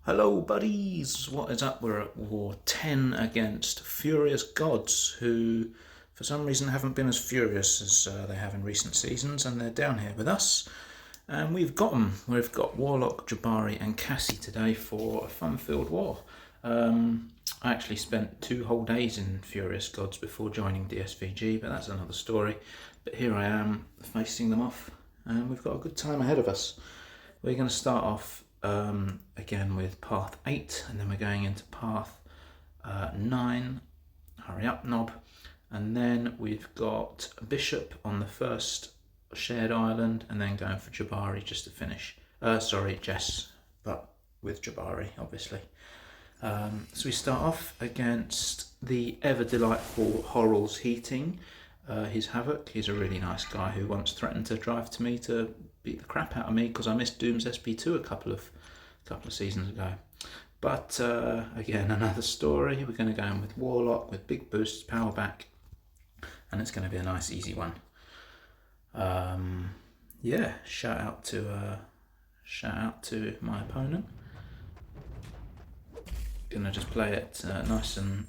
Hello buddies, what is up? We're at War 10 against Furious Gods, who for some reason haven't been as furious as they have in recent seasons, and they're down here with us. And we've got them. We've got Warlock, Jabari and Cassie today for a fun-filled war. I actually spent 2 whole days in Furious Gods before joining DSVG, but that's another story. But here I am facing them off, and we've got a good time ahead of us. We're going to start off again with path 8, and then we're going into path 9, hurry up knob, and then we've got Bishop on the first shared island, and then going for Jabari just to finish. Sorry, Jess, but with Jabari obviously. So we start off against the ever delightful Horrell's Heating. He's Havok. He's a really nice guy who once threatened to drive to me to beat the crap out of me because I missed Doom's SP2 a couple of seasons ago. But again, another story. We're going to go in with Warlock with big boosts, power back, and it's going to be a nice easy one. Yeah, shout out to my opponent. Gonna just play it nice and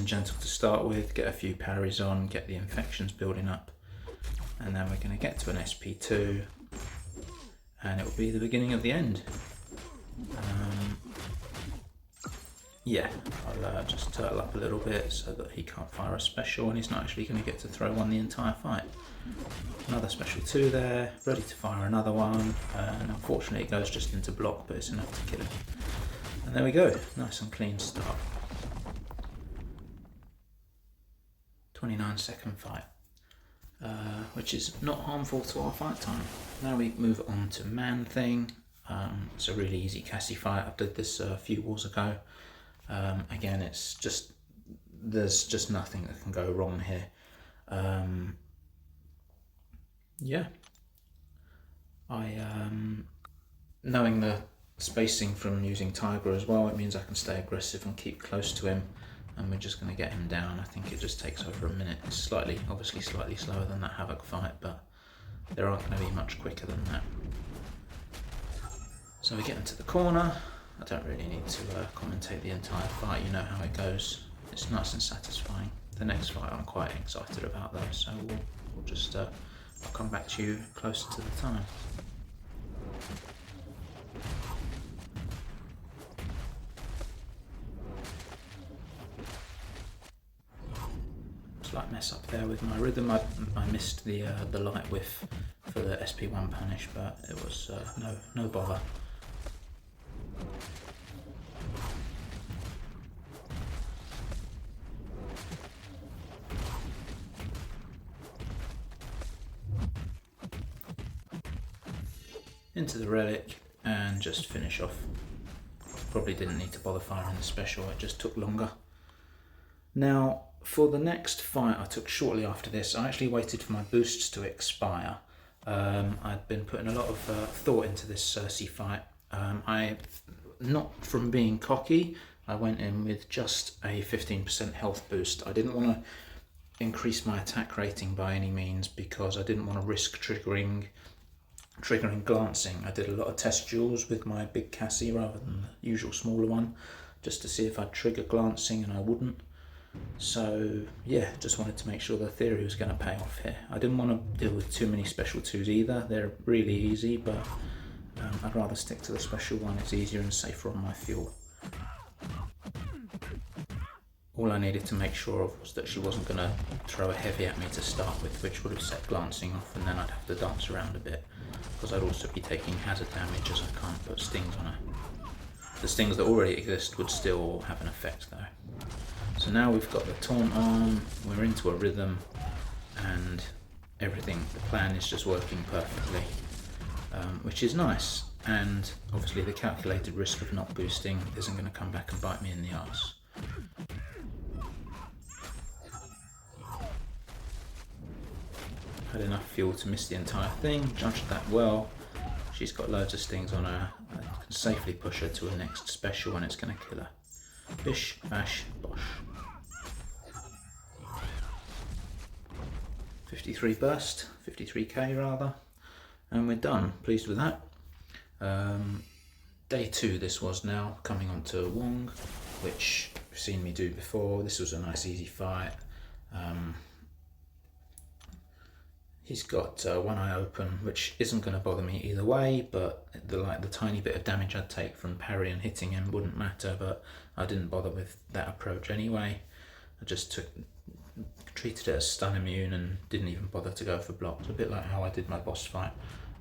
gentle to start with, get a few parries on, get the infections building up, and then we're going to get to an SP2 and it will be the beginning of the end. Yeah, I'll just turtle up a little bit so that he can't fire a special and he's not actually going to get to throw one the entire fight. Another special 2 there, ready to fire another one, and unfortunately it goes just into block, but it's enough to kill him. And there we go, nice and clean start. 29-second fight, which is not harmful to our fight time. Now we move on to ManThing. It's a really easy Cassie fight. I did this a few wars ago. Again, it's just, there's just nothing that can go wrong here. Yeah, knowing the spacing from using Tiger as well, it means I can stay aggressive and keep close to him, and we're just going to get him down. I think it just takes over a minute. It's obviously slightly slower than that Havok fight, but there aren't going to be much quicker than that. So we get into the corner. I don't really need to commentate the entire fight, you know how it goes. It's nice and satisfying. The next fight I'm quite excited about though, so we'll just I'll come back to you closer to the time. Slight mess up there with my rhythm. I missed the light whiff for the SP1 punish, but it was no bother. Into the relic and just finish off. Probably didn't need to bother firing the special, it just took longer. Now for the next fight I took shortly after this, I actually waited for my boosts to expire. I'd been putting a lot of thought into this Sersi fight. Not from being cocky, I went in with just a 15% health boost. I didn't want to increase my attack rating by any means because I didn't want to risk triggering glancing. I did a lot of test duels with my big Cassie rather than the usual smaller one, just to see if I'd trigger glancing, and I wouldn't. So yeah, just wanted to make sure the theory was going to pay off here. I didn't want to deal with too many special 2s either. They're really easy, but I'd rather stick to the special one. It's easier and safer on my fuel. All I needed to make sure of was that she wasn't going to throw a heavy at me to start with, which would have set glancing off, and then I'd have to dance around a bit, because I'd also be taking hazard damage as I can't put stings on her. The stings that already exist would still have an effect though. So now we've got the taunt on, we're into a rhythm, and everything, the plan is just working perfectly, which is nice. And obviously the calculated risk of not boosting isn't going to come back and bite me in the arse. Had enough fuel to miss the entire thing, judged that well. She's got loads of stings on her. I can safely push her to a next special and it's going to kill her. Bish, bash, bosh. 53 burst, 53k rather, and we're done. Pleased with that. Day 2 this was now, coming on to Wong, which you've seen me do before. This was a nice easy fight. He's got one eye open, which isn't going to bother me either way, but the tiny bit of damage I'd take from parry and hitting him wouldn't matter, but I didn't bother with that approach anyway. I just treated it as stun immune and didn't even bother to go for blocks, a bit like how I did my boss fight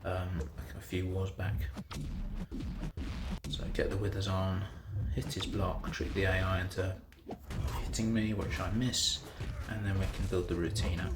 a few wars back. So get the withers on, hit his block, trick the AI into hitting me, which I miss, and then we can build the routine up.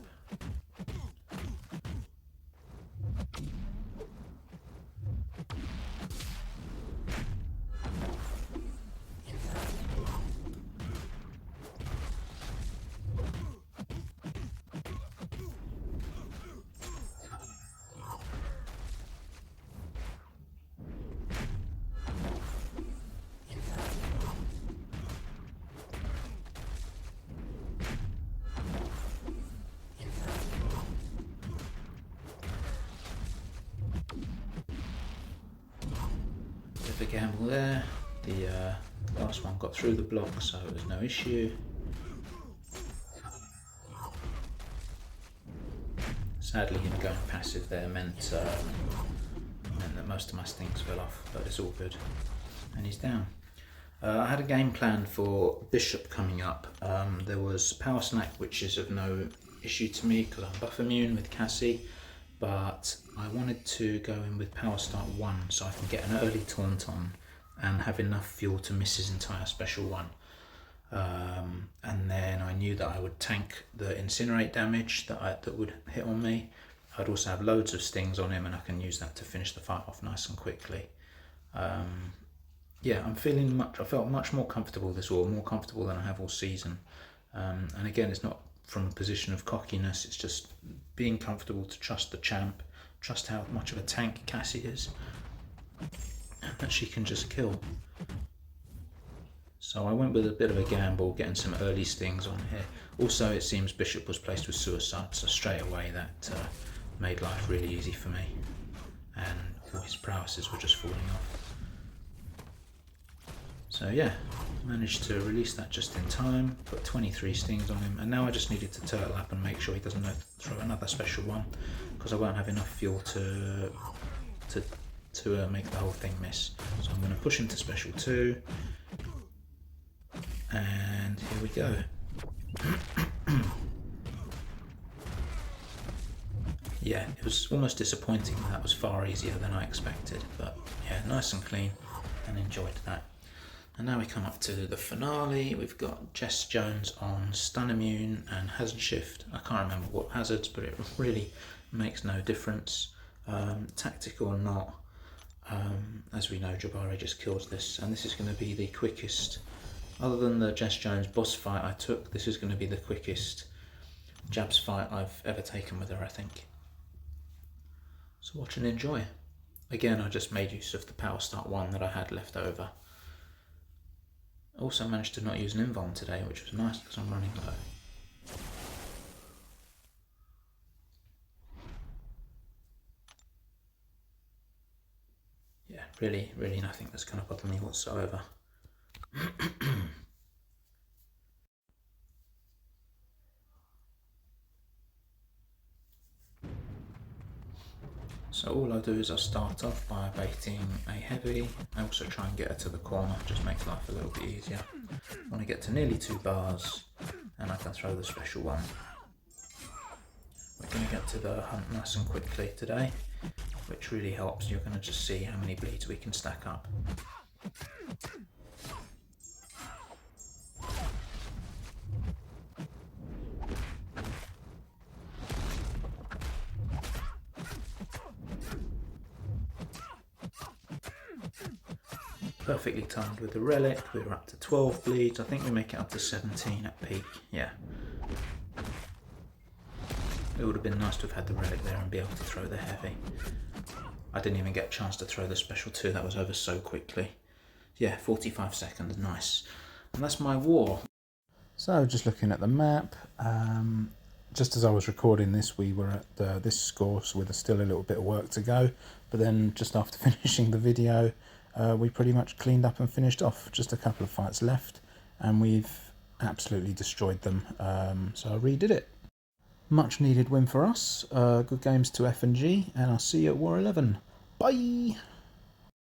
Bit of a gamble there. The last one got through the block, so it was no issue. Sadly, him going passive there meant that most of my stings fell off, but it's all good. And he's down. I had a game plan for Bishop coming up. There was Power Snack, which is of no issue to me because I'm buff immune with Cassie, but I wanted to go in with Power Start 1 so I can get an early taunt on and have enough fuel to miss his entire special 1. And then I knew that I would tank the incinerate damage that would hit on me. I'd also have loads of stings on him and I can use that to finish the fight off nice and quickly. Yeah, I felt much more comfortable this war, more comfortable than I have all season. And again, it's not from a position of cockiness, it's just being comfortable to trust the champ, trust how much of a tank Cassie is, and that she can just kill. So I went with a bit of a gamble, getting some early stings on here. Also, it seems Bishop was placed with suicide, so straight away that made life really easy for me, and all his prowesses were just falling off. So yeah, managed to release that just in time, put 23 stings on him, and now I just needed to turtle up and make sure he doesn't throw another special one, because I won't have enough fuel to make the whole thing miss. So I'm going to push him to special 2, and here we go. Yeah, it was almost disappointing. That was far easier than I expected, but yeah, nice and clean, and enjoyed that. And now we come up to the finale. We've got JessJones on stun immune and hazard shift. I can't remember what hazards, but it really makes no difference. Tactical or not, as we know, Jabari just kills this, and this is going to be the quickest, other than the JessJones boss fight I took, this is going to be the quickest Jabs fight I've ever taken with her, I think. So watch and enjoy. Again, I just made use of the Power Start 1 that I had left over. Also managed to not use an invuln today, which was nice because I'm running low. Yeah, really nothing that's going to bother me whatsoever. So all I do is I start off by baiting a heavy. I also try and get her to the corner, just makes life a little bit easier. I want to get to nearly 2 bars and I can throw the special 1. We're going to get to the hunt nice and quickly today, which really helps. You're going to just see how many bleeds we can stack up. Perfectly timed with the relic. We're up to 12 bleeds. I think we make it up to 17 at peak. Yeah. It would have been nice to have had the relic there and be able to throw the heavy. I didn't even get a chance to throw the special 2. That was over so quickly. Yeah, 45 seconds. Nice. And that's my war. So just looking at the map, just as I was recording this, we were at this score, so with still a little bit of work to go. But then just after finishing the video, we pretty much cleaned up and finished off. Just a couple of fights left, and we've absolutely destroyed them. So I redid it. Much needed win for us. Good games to F and G, and I'll see you at War 11. Bye!